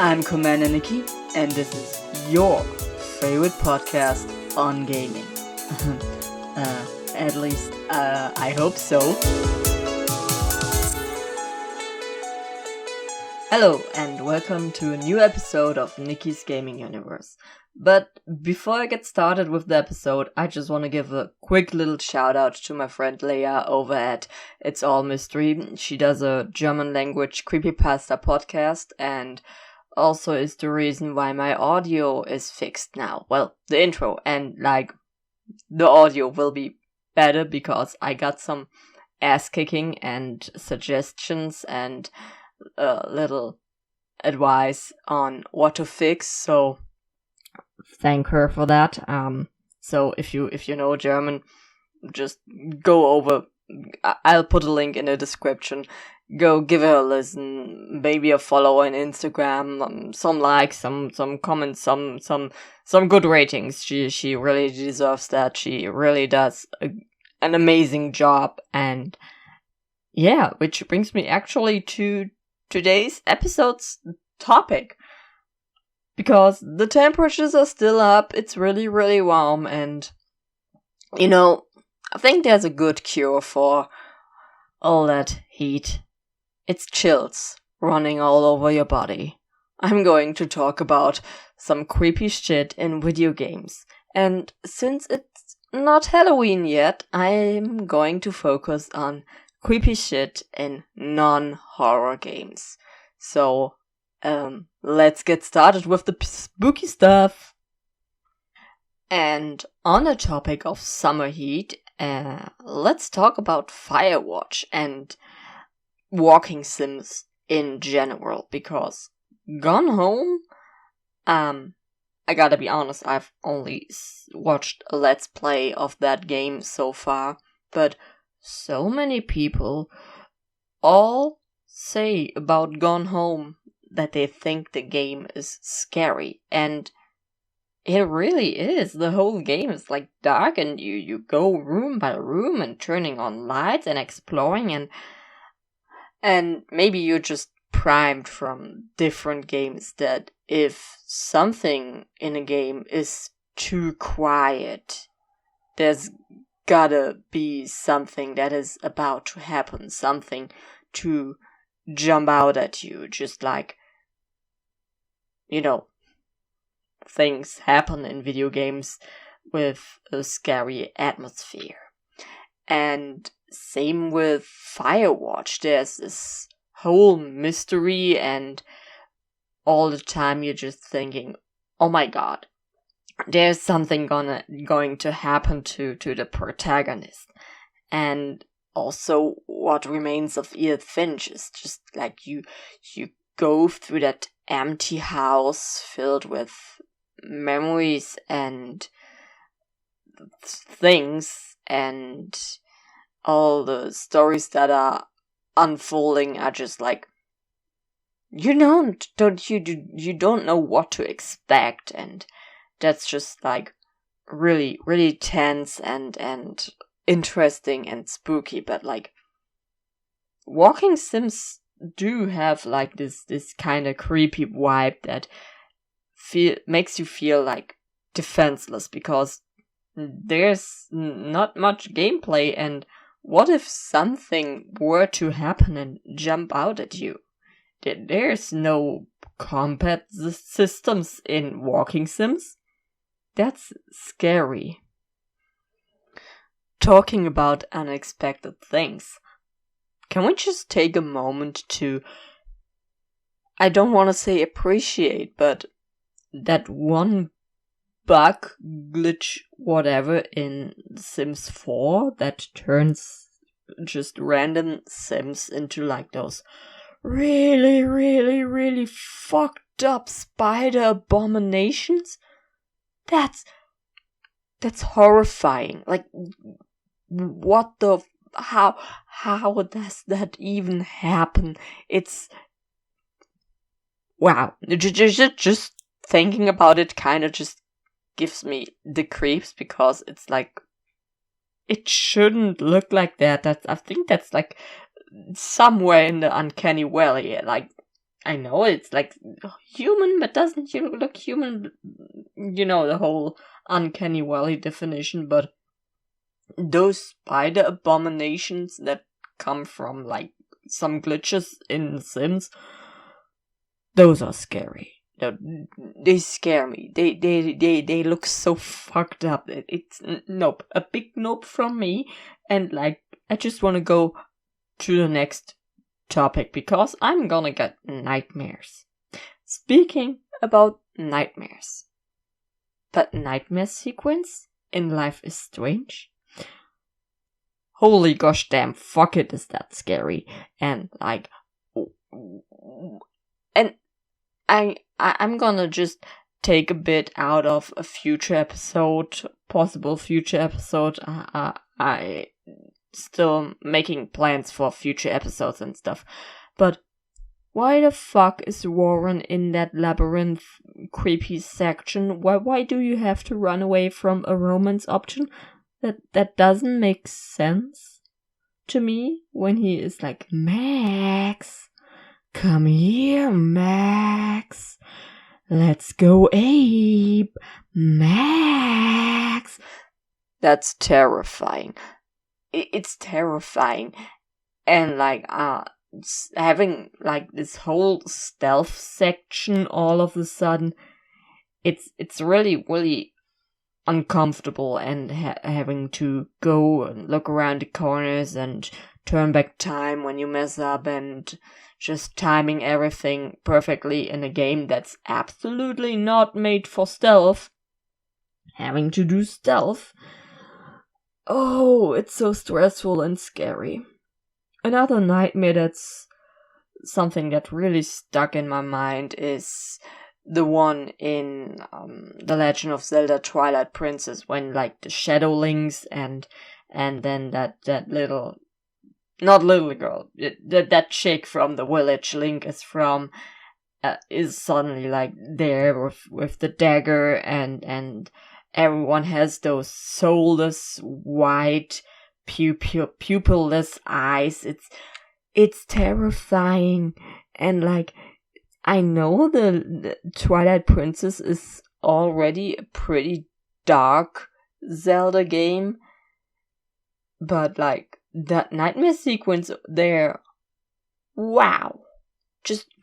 I'm CommanderNici, and this is your favorite podcast on gaming. At least, I hope so. Hello, and welcome to a new episode of Nikki's Gaming Universe. But before I get started with the episode, I just want to give a quick little shout out to my friend Leia over at It's All Mystery. She does a German language creepypasta podcast and also is the reason why my audio is fixed now. Well, the intro and the audio will be better because I got some ass kicking and suggestions and a little advice on what to fix, so thank her for that. So if you know German, just go over. I'll put a link in the description. Go give her a listen, maybe a follow on Instagram, some likes, some comments, some good ratings. She really deserves that. She really does an amazing job, and yeah, which brings me actually to today's episode's topic. Because the temperatures are still up, it's really, really warm, and, I think there's a good cure for all that heat. It's chills running all over your body. I'm going to talk about some creepy shit in video games. And since it's not Halloween yet, I'm going to focus on creepy shit in non-horror games. So, let's get started with the spooky stuff. And on the topic of summer heat, let's talk about Firewatch and walking sims in general, because Gone Home, I gotta be honest, I've only watched a let's play of that game so far, but so many people all say about Gone Home that they think the game is scary, and it really is. The whole game is dark, and you go room by room and turning on lights and exploring, and maybe you're just primed from different games that if something in a game is too quiet, there's gotta be something that is about to happen, something to jump out at you, just things happen in video games with a scary atmosphere. And same with Firewatch, there's this whole mystery, and all the time you're just thinking, oh my god, there's something going to happen to the protagonist. And also what remains of Edith Finch is just you go through that empty house filled with memories and things, and all the stories that are unfolding are just you don't know what to expect, and that's just really, really tense and interesting and spooky. But walking sims do have this kind of creepy vibe that makes you feel defenseless, because there's not much gameplay, and what if something were to happen and jump out at you? There's no combat systems in walking sims. That's scary. Talking about unexpected things, can we just take a moment to, I don't want to say appreciate, but that one bug, glitch, whatever in Sims 4 that turns just random Sims into those really, really, really fucked up spider abominations? That's horrifying. What the how does that even happen? It's wow. Just thinking about it kind of just gives me the creeps, because it's it shouldn't look like that. I think that's somewhere in the uncanny valley. I know it's like human, but doesn't look human? You know, the whole uncanny valley definition, but those spider abominations that come from like some glitches in Sims, those are scary. They scare me. They look so fucked up. It's nope, a big nope from me. And like, I just want to go to the next topic because I'm gonna get nightmares. Speaking about nightmares, that nightmare sequence in Life is Strange. Holy gosh damn, fuck it, is that scary. And like, and I'm gonna just take a bit out of a future episode, possible future episode. I still making plans for future episodes and stuff. But why the fuck is Warren in that labyrinth creepy section? Why do you have to run away from a romance option? That doesn't make sense to me when he is like, Max, come here, Max. Let's go ape, Max. That's terrifying. It's terrifying. And like, having like this whole stealth section all of a sudden, it's really, really uncomfortable, and having to go and look around the corners and turn back time when you mess up, and just timing everything perfectly in a game that's absolutely not made for stealth. Having to do stealth. Oh, it's so stressful and scary. Another nightmare that's something that really stuck in my mind is the one in The Legend of Zelda Twilight Princess, when like the Shadow Links and then that little, not little girl, that chick from the village Link is from, is suddenly like there with the dagger, and everyone has those soulless white pupilless eyes. It's terrifying. And like, I know the Twilight Princess is already a pretty dark Zelda game, but like that nightmare sequence there, wow, just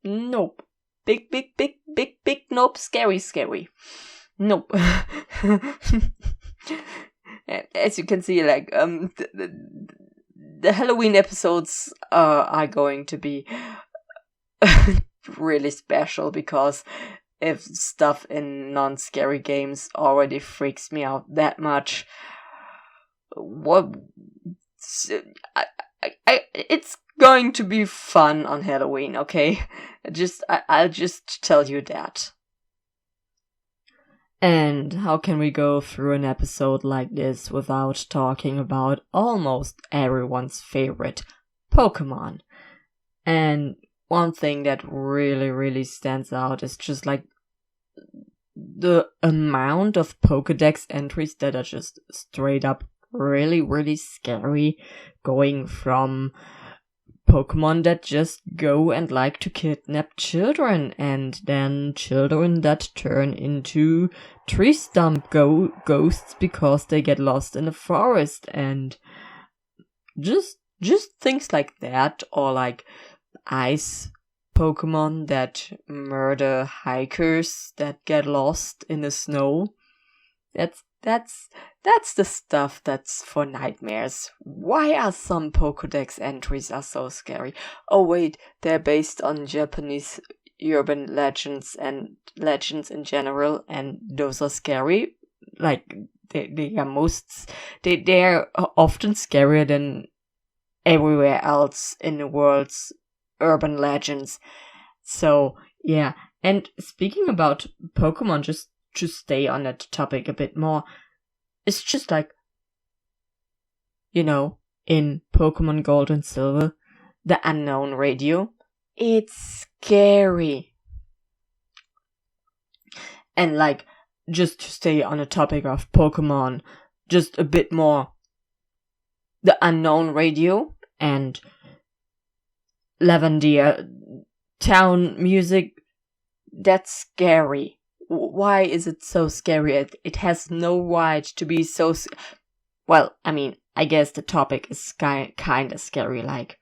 nope, big nope, scary, nope. As you can see, like the Halloween episodes are going to be really special, because if stuff in non-scary games already freaks me out that much, it's going to be fun on Halloween, okay? I'll just tell you that. And how can we go through an episode like this without talking about almost everyone's favorite, Pokemon? And one thing that really, really stands out is just like the amount of Pokedex entries that are just straight up really, really scary, going from Pokemon that just go and like to kidnap children, and then children that turn into tree stump ghosts because they get lost in the forest, and just things like that, or like ice Pokemon that murder hikers that get lost in the snow. That's the stuff that's for nightmares. Why are some Pokédex entries are so scary? Oh wait, they're based on Japanese urban legends and legends in general, and those are scary. Like they're often scarier than everywhere else in the world's urban legends. So yeah, and speaking about Pokemon, just to stay on that topic a bit more, it's just like, you know, in Pokemon Gold and Silver, the unknown radio, it's scary. And like, just to stay on the topic of Pokemon, just a bit more, the unknown radio and Lavandia, town music, that's scary. Why is it so scary? It has no right to be so... Well, I mean, I guess the topic is kind of scary, like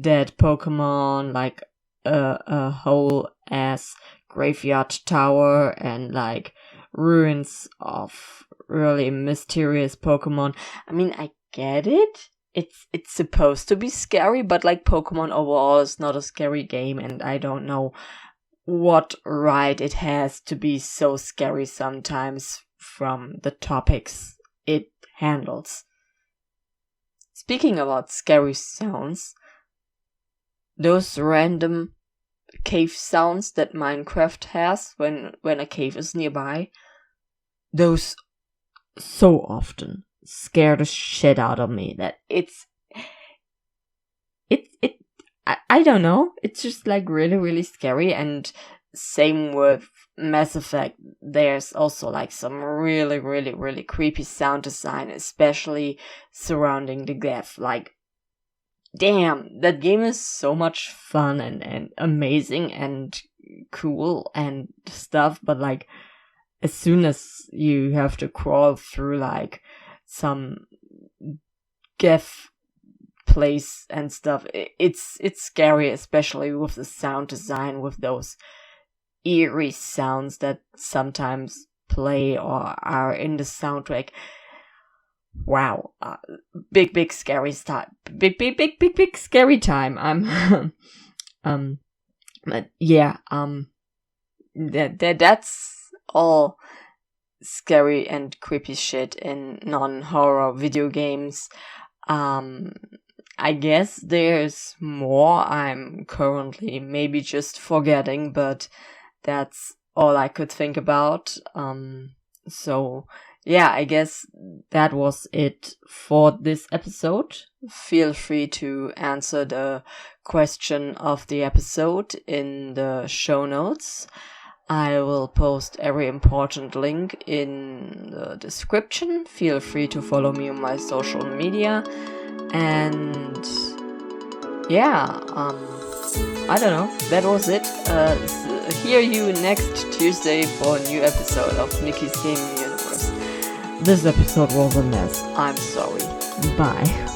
dead Pokemon, like a whole ass graveyard tower, and like ruins of really mysterious Pokemon. I mean, I get it. It's supposed to be scary, but like Pokemon overall is not a scary game, and I don't know what right it has to be so scary sometimes from the topics it handles. Speaking about scary sounds, those random cave sounds that Minecraft has when a cave is nearby, those so often scare the shit out of me that I don't know, it's just like really, really scary. And same with Mass Effect, there's also like some really, really, really creepy sound design, especially surrounding the death. Like, damn, that game is so much fun and amazing and cool and stuff, but like, as soon as you have to crawl through like some Geth place and stuff, it's scary, especially with the sound design, with those eerie sounds that sometimes play or are in the soundtrack. Wow, big scary time. Big scary time. But yeah, that's all scary and creepy shit in non-horror video games. I guess there's more I'm currently maybe just forgetting, but that's all I could think about. So yeah, I guess that was it for this episode. Feel free to answer the question of the episode in the show notes. I will post every important link in the description. Feel free to follow me on my social media. And yeah, I don't know, that was it. Hear you next Tuesday for a new episode of Nicci's Gaming Universe. This episode was a mess. I'm sorry. Bye.